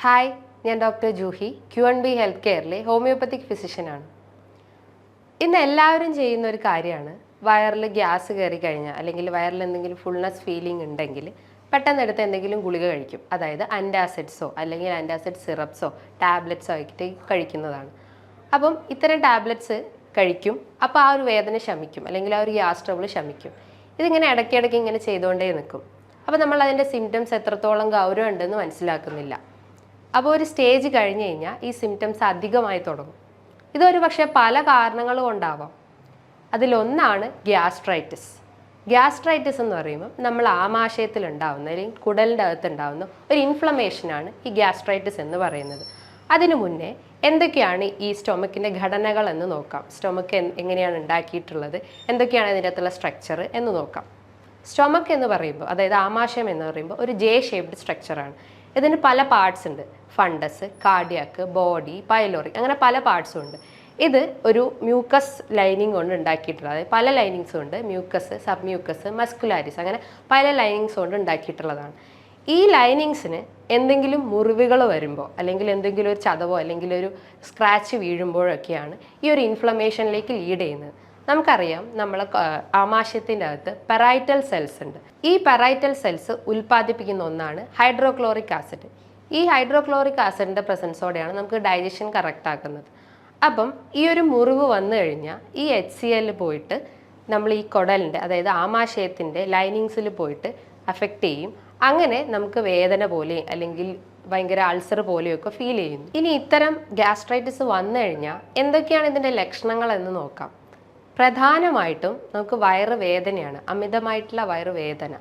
Hi, ഞാൻ doctor Juhi, Q&B health കെയറിലെ ഹോമിയോപ്പത്തിക് ഫിസിഷ്യനാണ്. ഇന്ന് എല്ലാവരും ചെയ്യുന്ന ഒരു കാര്യമാണ് വയറിൽ ഗ്യാസ് കയറി കഴിഞ്ഞാൽ അല്ലെങ്കിൽ വയറിൽ എന്തെങ്കിലും ഫുൾനെസ് ഫീലിംഗ് ഉണ്ടെങ്കിൽ പെട്ടെന്ന് എടുത്ത് എന്തെങ്കിലും ഗുളിക കഴിക്കും. അതായത് ആൻറ്റാസിഡ്സോ അല്ലെങ്കിൽ ആൻറ്റാസിഡ് സിറപ്സോ ടാബ്ലറ്റ്സോ ആയിട്ട് കഴിക്കുന്നതാണ്. അപ്പം ഇത്തരം ടാബ്ലറ്റ്സ് കഴിക്കും, അപ്പോൾ ആ ഒരു വേദന ശമിക്കും അല്ലെങ്കിൽ ആ ഒരു ഗ്യാസ് ട്രബിൾ ശമിക്കും. ഇതിങ്ങനെ ഇടയ്ക്കിടയ്ക്ക് ഇങ്ങനെ ചെയ്തുകൊണ്ടേ നിൽക്കും. അപ്പോൾ നമ്മൾ അതിൻ്റെ സിംറ്റംസ് എത്രത്തോളം ഗൗരവം ഉണ്ടെന്ന് മനസ്സിലാക്കുന്നില്ല. അപ്പോൾ ഒരു സ്റ്റേജ് കഴിഞ്ഞ് കഴിഞ്ഞാൽ ഈ സിംറ്റംസ് അധികമായി തുടങ്ങും. ഇതൊരു പക്ഷേ പല കാരണങ്ങൾ കൊണ്ടാവാം. അതിലൊന്നാണ് ഗ്യാസ്ട്രൈറ്റിസ്. ഗ്യാസ്ട്രൈറ്റിസ് എന്ന് പറയുമ്പോൾ നമ്മൾ ആമാശയത്തിൽ ഉണ്ടാവുന്ന അല്ലെങ്കിൽ കുടലിൻ്റെ അകത്ത് ഉണ്ടാവുന്ന ഒരു ഇൻഫ്ലമേഷനാണ് ഈ ഗ്യാസ്ട്രൈറ്റിസ് എന്ന് പറയുന്നത്. അതിനു മുന്നേ എന്തൊക്കെയാണ് ഈ സ്റ്റൊമക്കിൻ്റെ ഘടനകൾ എന്ന് നോക്കാം. സ്റ്റൊമക്ക് എങ്ങനെയാണ് ഉണ്ടാക്കിയിട്ടുള്ളത്, എന്തൊക്കെയാണ് ഇതിൻ്റെ അകത്തുള്ള സ്ട്രക്ചർ എന്ന് നോക്കാം. സ്റ്റൊമക്ക് എന്ന് പറയുമ്പോൾ, അതായത് ആമാശയം എന്ന് പറയുമ്പോൾ ഒരു ജെ ഷേപ്ഡ് സ്ട്രക്ചറാണ്. ഇതിന് പല പാർട്സ് ഉണ്ട്. ഫണ്ടസ്, കാർഡിയാക്ക്, ബോഡി, പൈലോറി, അങ്ങനെ പല പാർട്സും ഉണ്ട്. ഇത് ഒരു മ്യൂക്കസ് ലൈനിങ് കൊണ്ട് ഉണ്ടാക്കിയിട്ടുള്ളത്. അതായത് പല ലൈനിങ്സും ഉണ്ട്. മ്യൂക്കസ്, സബ് മ്യൂക്കസ്, മസ്കുലാരിസ്, അങ്ങനെ പല ലൈനിങ്സ് കൊണ്ട് ഉണ്ടാക്കിയിട്ടുള്ളതാണ്. ഈ ലൈനിങ്സിന് എന്തെങ്കിലും മുറിവുകൾ വരുമ്പോൾ അല്ലെങ്കിൽ എന്തെങ്കിലും ഒരു ചതവോ അല്ലെങ്കിൽ ഒരു സ്ക്രാച്ച് വീഴുമ്പോഴൊക്കെയാണ് ഈ ഒരു ഇൻഫ്ലമേഷനിലേക്ക് ലീഡ് ചെയ്യുന്നത്. നമുക്കറിയാം, നമ്മളെ ആമാശയത്തിൻ്റെ അകത്ത് പെറൈറ്റൽ സെൽസ് ഉണ്ട്. ഈ പെറൈറ്റൽ സെൽസ് ഉൽപ്പാദിപ്പിക്കുന്ന ഒന്നാണ് ഹൈഡ്രോക്ലോറിക് ആസിഡ്. ഈ ഹൈഡ്രോക്ലോറിക് ആസിഡിൻ്റെ പ്രസൻസോടെയാണ് നമുക്ക് ഡൈജഷൻ കറക്റ്റ് ആക്കുന്നത്. അപ്പം ഈ ഒരു മുറിവ് വന്നു കഴിഞ്ഞാൽ ഈ HCl പോയിട്ട് നമ്മൾ ഈ കുടലിൻ്റെ, അതായത് ആമാശയത്തിൻ്റെ ലൈനിങ്സിൽ പോയിട്ട് അഫക്റ്റ് ചെയ്യും. അങ്ങനെ നമുക്ക് വേദന പോലെ അല്ലെങ്കിൽ ഭയങ്കര അൾസർ പോലെയൊക്കെ ഫീൽ ചെയ്യുന്നു. ഇനി ഇത്തരം ഗ്യാസ്ട്രൈറ്റിസ് വന്നു കഴിഞ്ഞാൽ എന്തൊക്കെയാണ് ഇതിൻ്റെ ലക്ഷണങ്ങൾ എന്ന് നോക്കാം. പ്രധാനമായിട്ടും നമുക്ക് വയറുവേദനയാണ്, അമിതമായിട്ടുള്ള വയറുവേദന.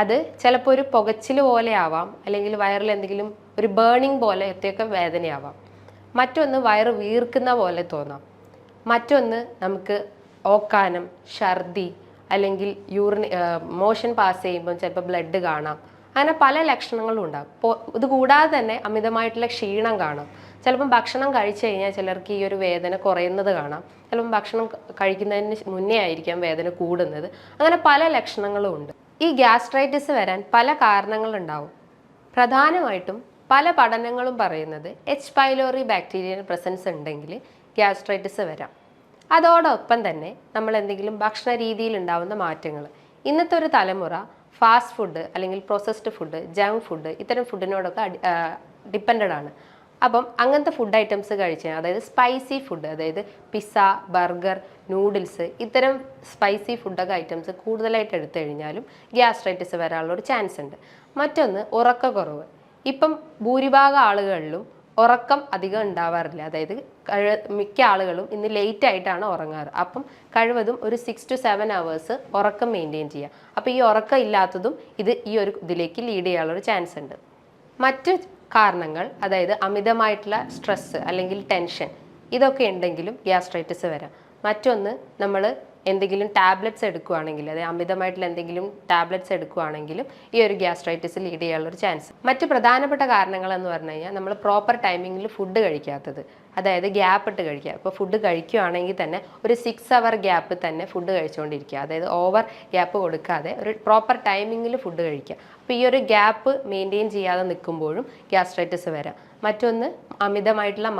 അത് ചിലപ്പോൾ ഒരു പുകച്ചിൽ പോലെ ആവാം, അല്ലെങ്കിൽ വയറിൽ എന്തെങ്കിലും ഒരു ബേണിംഗ് പോലെയൊക്കെ വേദനയാവാം. മറ്റൊന്ന് വയറ് വീർക്കുന്ന പോലെ തോന്നാം. മറ്റൊന്ന് നമുക്ക് ഓക്കാനം, ഛർദി, അല്ലെങ്കിൽ മോഷൻ പാസ് ചെയ്യുമ്പോൾ ചിലപ്പോൾ ബ്ലഡ് കാണാം. അങ്ങനെ പല ലക്ഷണങ്ങളും ഉണ്ടാകും. ഇത് കൂടാതെ തന്നെ അമിതമായിട്ടുള്ള ക്ഷീണം കാണാം. ചിലപ്പം ഭക്ഷണം കഴിച്ചു കഴിഞ്ഞാൽ ചിലർക്ക് ഈ ഒരു വേദന കുറയുന്നത് കാണാം. ചിലപ്പം ഭക്ഷണം കഴിക്കുന്നതിന് മുന്നേ ആയിരിക്കാം വേദന കൂടുന്നത്. അങ്ങനെ പല ലക്ഷണങ്ങളും ഉണ്ട്. ഈ ഗ്യാസ്ട്രൈറ്റിസ് വരാൻ പല കാരണങ്ങളുണ്ടാവും. പ്രധാനമായിട്ടും പല പഠനങ്ങളും പറയുന്നത് H. പൈലോറി ബാക്ടീരിയൻ പ്രസൻസ് ഉണ്ടെങ്കിൽ ഗ്യാസ്ട്രൈറ്റിസ് വരാം. അതോടൊപ്പം തന്നെ നമ്മൾ എന്തെങ്കിലും ഭക്ഷണ രീതിയിൽ ഉണ്ടാവുന്ന മാറ്റങ്ങൾ. ഇന്നത്തെ ഒരു തലമുറ ഫാസ്റ്റ് ഫുഡ് അല്ലെങ്കിൽ പ്രോസസ്ഡ് ഫുഡ്, ജങ്ക് ഫുഡ്, ഇത്തരം ഫുഡിനോടൊക്കെ ഡിപ്പെൻഡഡ് ആണ്. അപ്പം അങ്ങനത്തെ ഫുഡ് ഐറ്റംസ് കഴിച്ചാൽ, അതായത് സ്പൈസി ഫുഡ്, അതായത് പിസ്സ, ബർഗർ, നൂഡിൽസ്, ഇത്തരം സ്പൈസി ഫുഡൊക്കെ ഐറ്റംസ് കൂടുതലായിട്ട് എടുത്തു കഴിഞ്ഞാലും ഗ്യാസ്ട്രൈറ്റിസ് വരാനുള്ള ഒരു ചാൻസ് ഉണ്ട്. മറ്റൊന്ന് ഉറക്കക്കുറവ്. ഇപ്പം ഭൂരിഭാഗം ആളുകളിലും ഉറക്കം അധികം ഉണ്ടാവാറില്ല. അതായത് മിക്ക ആളുകളും ഇന്ന് ലേറ്റ് ആയിട്ടാണ് ഉറങ്ങാറ്. അപ്പം കഴിവതും ഒരു 6 to 7 hours ഉറക്കം മെയിൻറ്റെയിൻ ചെയ്യുക. അപ്പോൾ ഈ ഉറക്കം ഇല്ലാത്തതും ഈ ഒരു ഇതിലേക്ക് ലീഡ് ചെയ്യാനുള്ളൊരു ചാൻസ് ഉണ്ട്. മറ്റ് കാരണങ്ങൾ, അതായത് അമിതമായിട്ടുള്ള സ്ട്രെസ്സ് അല്ലെങ്കിൽ ടെൻഷൻ, ഇതൊക്കെ ഉണ്ടെങ്കിലും ഗ്യാസ്ട്രൈറ്റിസ് വരാം. മറ്റൊന്ന് നമ്മൾ എന്തെങ്കിലും ടാബ്ലറ്റ്സ് എടുക്കുകയാണെങ്കിൽ, അതായത് അമിതമായിട്ടുള്ള എന്തെങ്കിലും ടാബ്ലറ്റ്സ് എടുക്കുകയാണെങ്കിലും ഈ ഒരു ഗ്യാസ്ട്രൈറ്റിസ് ലീഡ് ചെയ്യാനുള്ളൊരു ചാൻസ്. മറ്റ് പ്രധാനപ്പെട്ട കാരണങ്ങൾ എന്ന് പറഞ്ഞു കഴിഞ്ഞാൽ നമ്മൾ പ്രോപ്പർ ടൈമിങ്ങിൽ ഫുഡ് കഴിക്കാത്തത്, അതായത് ഗ്യാപ്പ് ഇട്ട് കഴിക്കുക. ഇപ്പോൾ ഫുഡ് കഴിക്കുകയാണെങ്കിൽ തന്നെ ഒരു 6 hour ഗ്യാപ്പ് തന്നെ ഫുഡ് കഴിച്ചുകൊണ്ടിരിക്കുക. അതായത് ഓവർ ഗ്യാപ്പ് കൊടുക്കാതെ ഒരു പ്രോപ്പർ ടൈമിങ്ങിൽ ഫുഡ് കഴിക്കുക. അപ്പോൾ ഈ ഒരു ഗ്യാപ്പ് മെയിൻറ്റെയിൻ ചെയ്യാതെ നിൽക്കുമ്പോഴും ഗ്യാസ്ട്രൈറ്റിസ് വരാം. മറ്റൊന്ന് അമിതമായിട്ടുള്ള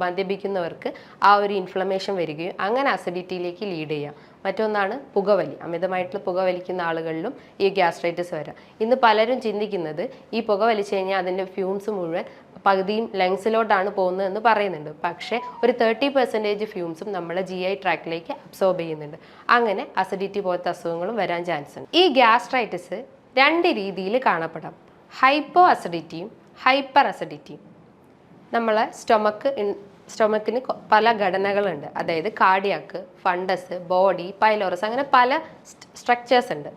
മദ്യപിക്കുന്നവർക്ക് ആ ഒരു ഇൻഫ്ലമേഷൻ വരികയും അങ്ങനെ അസിഡിറ്റിയിലേക്ക് ലീഡ് ചെയ്യാം. മറ്റൊന്നാണ് പുകവലി. അമിതമായിട്ടുള്ള പുകവലിക്കുന്ന ആളുകളിലും ഈ ഗ്യാസ്ട്രൈറ്റിസ് വരാം. ഇന്ന് പലരും ചിന്തിക്കുന്നത് ഈ പുകവലിച്ച് കഴിഞ്ഞാൽ അതിൻ്റെ ഫ്യൂംസ് മുഴുവൻ പകുതിയും ലങ്സിലോട്ടാണ് പോകുന്നതെന്ന് പറയുന്നുണ്ട്. പക്ഷേ ഒരു 30% ഫ്യൂംസും നമ്മളെ GI ട്രാക്റ്റിലേക്ക് അബ്സോർബ് ചെയ്യുന്നുണ്ട്. അങ്ങനെ അസിഡിറ്റി പോലത്തെ അസുഖങ്ങളും വരാൻ ചാൻസ് ഉണ്ട്. ഈ ഗ്യാസ്ട്രൈറ്റിസ് 2 രീതിയിൽ കാണപ്പെടാം. ഹൈപ്പോ അസിഡിറ്റിയും ഹൈപ്പർ അസിഡിറ്റിയും. നമ്മളെ സ്റ്റൊമക്കിന് പല ഘടനകളുണ്ട്. അതായത് കാർഡിയാക്ക്, ഫണ്ടസ്, ബോഡി, പൈലോറസ്, അങ്ങനെ പല സ്ട്രക്ചേഴ്സ് ഉണ്ട്.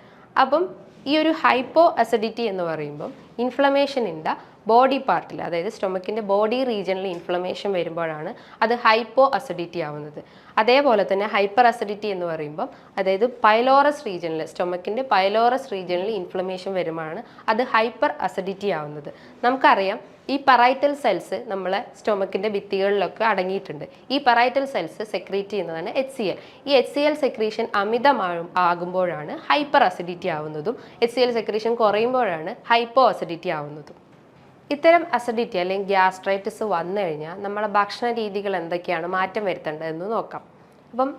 അപ്പം ഈ ഒരു ഹൈപ്പോ അസിഡിറ്റി എന്ന് പറയുമ്പം ഇൻഫ്ലമേഷൻ ഉണ്ട് ബോഡി പാർട്ടിൽ, അതായത് സ്റ്റൊമക്കിൻ്റെ ബോഡി റീജിയനിൽ ഇൻഫ്ലമേഷൻ വരുമ്പോഴാണ് അത് ഹൈപ്പോ അസിഡിറ്റി ആവുന്നത്. അതേപോലെ തന്നെ ഹൈപ്പർ അസിഡിറ്റി എന്ന് പറയുമ്പം, അതായത് പൈലോറസ് റീജിയനിൽ, സ്റ്റൊമക്കിൻ്റെ പൈലോറസ് റീജിയനിൽ ഇൻഫ്ലമേഷൻ വരുമ്പോഴാണ് അത് ഹൈപ്പർ അസിഡിറ്റി ആവുന്നത്. നമുക്കറിയാം, ഈ പെറൈറ്റൽ സെൽസ് നമ്മളെ സ്റ്റൊമക്കിൻ്റെ ഭിത്തികളിലൊക്കെ അടങ്ങിയിട്ടുണ്ട്. ഈ പെറൈറ്റൽ സെൽസ് സെക്രീറ്റ് ചെയ്യുന്നതാണ് HCl. ഈ HCl സെക്രീഷൻ ആകുമ്പോഴാണ് ഹൈപ്പർ അസിഡിറ്റി ആവുന്നതും HCl സെക്രീഷൻ കുറയുമ്പോഴാണ് ഹൈപ്പോ അസിഡിറ്റി ആവുന്നതും. ഇത്തരം അസിഡിറ്റി അല്ലെങ്കിൽ ഗ്യാസ്ട്രൈറ്റിസ് വന്നു കഴിഞ്ഞാൽ നമ്മളെ ഭക്ഷണ രീതികൾ എന്തൊക്കെയാണ് മാറ്റം വരുത്തേണ്ടതെന്ന് നോക്കാം. അപ്പം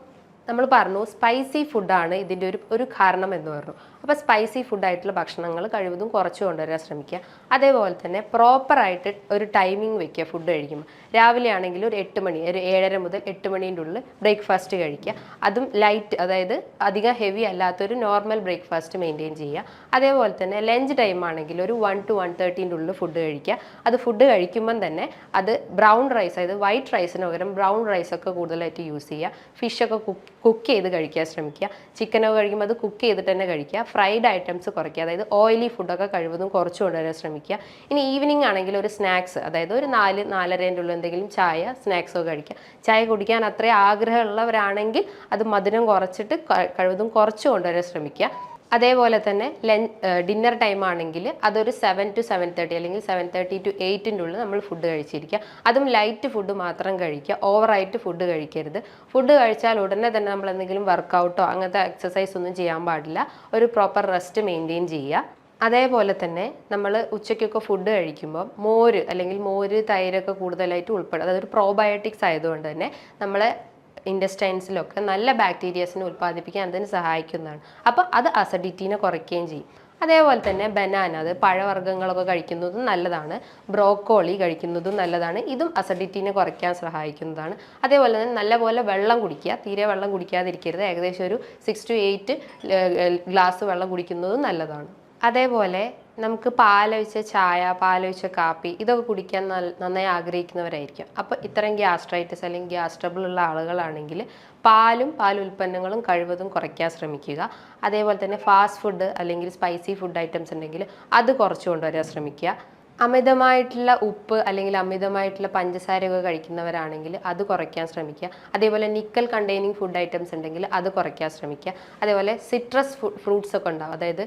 നമ്മൾ പറഞ്ഞു സ്പൈസി ഫുഡാണ് ഇതിൻ്റെ ഒരു കാരണം എന്ന് പറഞ്ഞു. അപ്പോൾ സ്പൈസി ഫുഡായിട്ടുള്ള ഭക്ഷണങ്ങൾ കഴിവതും കുറച്ച് കൊണ്ടുവരാൻ ശ്രമിക്കുക. അതേപോലെ തന്നെ പ്രോപ്പറായിട്ട് ഒരു ടൈമിംഗ് വെക്കുക. ഫുഡ് കഴിക്കുമ്പോൾ രാവിലെ ആണെങ്കിൽ ഒരു 8 മണി, ഒരു 7:30 മുതൽ 8 മണീൻ്റെ ഉള്ളിൽ ബ്രേക്ക്ഫാസ്റ്റ് കഴിക്കുക. അതും ലൈറ്റ്, അതായത് അധികം ഹെവി അല്ലാത്തൊരു നോർമൽ ബ്രേക്ക്ഫാസ്റ്റ് മെയിൻറ്റെയിൻ ചെയ്യുക. അതേപോലെ തന്നെ ലഞ്ച് ടൈം ആണെങ്കിൽ ഒരു 1 to 1:30 ഉള്ളിൽ ഫുഡ് കഴിക്കുക. അത് ഫുഡ് കഴിക്കുമ്പം തന്നെ അത് ബ്രൗൺ റൈസ്, അതായത് വൈറ്റ് റൈസിന് പകരം ബ്രൗൺ റൈസൊക്കെ കൂടുതലായിട്ട് യൂസ് ചെയ്യുക. ഫിഷൊക്കെ കുക്ക് ചെയ്ത് കഴിക്കാൻ ശ്രമിക്കുക. ചിക്കനൊക്കെ കഴിക്കുമ്പോൾ അത് കുക്ക് ചെയ്തിട്ട് തന്നെ കഴിക്കുക. ഫ്രൈഡ് ഐറ്റംസ് കുറയ്ക്കുക, അതായത് ഓയിലി ഫുഡൊക്കെ കഴിവതും കുറച്ച് കൊണ്ടുവരാൻ ശ്രമിക്കുക. ഇനി ഈവനിങ് ആണെങ്കിൽ ഒരു സ്നാക്സ്, അതായത് ഒരു 4-4:30 ഉള്ള എന്തെങ്കിലും ചായ, സ്നാക്സൊക്കെ കഴിക്കുക. ചായ കുടിക്കാൻ അത്രയും ആഗ്രഹമുള്ളവരാണെങ്കിൽ അത് മധുരം കുറച്ചിട്ട് കഴിവതും കുറച്ച് കൊണ്ടുവരാൻ ശ്രമിക്കുക. അതേപോലെ തന്നെ ഡിന്നർ ടൈം ആണെങ്കിൽ അതൊരു 7 to 7:30 അല്ലെങ്കിൽ 7:30 to 8 ഉള്ളിൽ നമ്മൾ ഫുഡ് കഴിച്ചിരിക്കുക. അതും ലൈറ്റ് ഫുഡ് മാത്രം കഴിക്കുക. ഓവറായിട്ട് ഫുഡ് കഴിക്കരുത്. ഫുഡ് കഴിച്ചാൽ ഉടനെ തന്നെ നമ്മൾ എന്തെങ്കിലും വർക്കൗട്ടോ അങ്ങനത്തെ എക്സസൈസ് ഒന്നും ചെയ്യാൻ പാടില്ല. ഒരു പ്രോപ്പർ റെസ്റ്റ് മെയിൻറ്റെയിൻ ചെയ്യുക. അതേപോലെ തന്നെ നമ്മൾ ഉച്ചയ്ക്കൊക്കെ ഫുഡ് കഴിക്കുമ്പോൾ മോര് തൈരൊക്കെ കൂടുതലായിട്ട് ഉൾപ്പെടും. അതായത് പ്രോബയോട്ടിക്സ് ആയതുകൊണ്ട് തന്നെ നമ്മളെ ഇൻറ്റസ്റ്റൈൻസിലൊക്കെ നല്ല ബാക്ടീരിയസിനെ ഉൽപ്പാദിപ്പിക്കാൻ അതിന് സഹായിക്കുന്നതാണ്. അപ്പോൾ അത് അസിഡിറ്റീനെ കുറയ്ക്കുകയും ചെയ്യും. അതേപോലെ തന്നെ ബനാന, അത് പഴവർഗ്ഗങ്ങളൊക്കെ കഴിക്കുന്നതും നല്ലതാണ്. ബ്രോക്കോളി കഴിക്കുന്നതും നല്ലതാണ്. ഇതും അസിഡിറ്റീനെ കുറയ്ക്കാൻ സഹായിക്കുന്നതാണ്. അതേപോലെ തന്നെ നല്ലപോലെ വെള്ളം കുടിക്കുക. തീരെ വെള്ളം കുടിക്കാതിരിക്കരുത്. ഏകദേശം ഒരു 6 to 8 ഗ്ലാസ് വെള്ളം കുടിക്കുന്നതും നല്ലതാണ്. അതേപോലെ നമുക്ക് പാലൊഴിച്ച ചായ, പാലൊഴിച്ച കാപ്പി ഇതൊക്കെ കുടിക്കാൻ നന്നായി ആഗ്രഹിക്കുന്നവരായിരിക്കും. അപ്പോൾ ഇത്തരം ഗ്യാസ്ട്രൈറ്റിസ് അല്ലെങ്കിൽ ഗ്യാസ് ട്രബിൾ ഉള്ള ആളുകളാണെങ്കിൽ പാലുൽപ്പന്നങ്ങളും കഴിവതും കുറയ്ക്കാൻ ശ്രമിക്കുക. അതേപോലെ തന്നെ ഫാസ്റ്റ് ഫുഡ് അല്ലെങ്കിൽ സ്പൈസി ഫുഡ് ഐറ്റംസ് ഉണ്ടെങ്കിൽ അത് കുറച്ച് കൊണ്ടുവരാൻ ശ്രമിക്കുക. അമിതമായിട്ടുള്ള ഉപ്പ് അല്ലെങ്കിൽ അമിതമായിട്ടുള്ള പഞ്ചസാരയൊക്കെ കഴിക്കുന്നവരാണെങ്കിൽ അത് കുറയ്ക്കാൻ ശ്രമിക്കുക. അതേപോലെ നിക്കൽ കണ്ടെയ്നിങ് ഫുഡ് ഐറ്റംസ് ഉണ്ടെങ്കിൽ അത് കുറയ്ക്കാൻ ശ്രമിക്കുക. അതേപോലെ സിട്രസ് ഫ്രൂട്ട്സ് ഒക്കെ ഉണ്ടാവും, അതായത്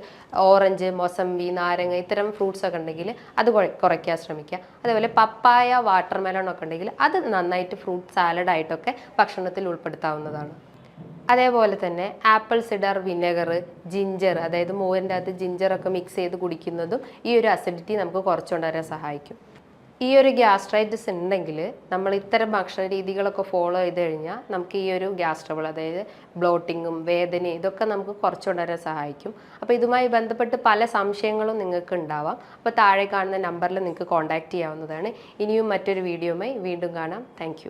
ഓറഞ്ച്, മൊസമ്പി, നാരങ്ങ ഇത്തരം ഫ്രൂട്ട്സ് ഒക്കെ ഉണ്ടെങ്കിൽ അത് കുറയ്ക്കാൻ ശ്രമിക്കുക. അതേപോലെ പപ്പായ, വാട്ടർമെലൺ ഒക്കെ ഉണ്ടെങ്കിൽ അത് നന്നായിട്ട് ഫ്രൂട്ട് സാലഡായിട്ടൊക്കെ ഭക്ഷണത്തിൽ ഉൾപ്പെടുത്താവുന്നതാണ്. അതേപോലെ തന്നെ ആപ്പിൾ സിഡർ വിനെഗർ, ജിഞ്ചർ, അതായത് മോരിൻ്റെ അകത്ത് ജിഞ്ചറൊക്കെ മിക്സ് ചെയ്ത് കുടിക്കുന്നതും ഈ ഒരു അസിഡിറ്റി നമുക്ക് കുറച്ചുകൊണ്ടുവരാൻ സഹായിക്കും. ഈ ഒരു ഗ്യാസ്ട്രൈറ്റിസ് ഉണ്ടെങ്കിൽ നമ്മൾ ഇത്തരം ഭക്ഷണ രീതികളൊക്കെ ഫോളോ ചെയ്ത് കഴിഞ്ഞാൽ നമുക്ക് ഈ ഒരു ഗ്യാസ് ട്രബിൾ, അതായത് ബ്ലോട്ടിങ്ങും വേദനയും ഇതൊക്കെ നമുക്ക് കുറച്ചുകൊണ്ടുവരാൻ സഹായിക്കും. അപ്പോൾ ഇതുമായി ബന്ധപ്പെട്ട് പല സംശയങ്ങളും നിങ്ങൾക്ക് ഉണ്ടാവാം. അപ്പോൾ താഴെ കാണുന്ന നമ്പറിൽ നിങ്ങൾക്ക് കോൺടാക്റ്റ് ചെയ്യാവുന്നതാണ്. ഇനിയും മറ്റൊരു വീഡിയോയുമായി വീണ്ടും കാണാം. താങ്ക്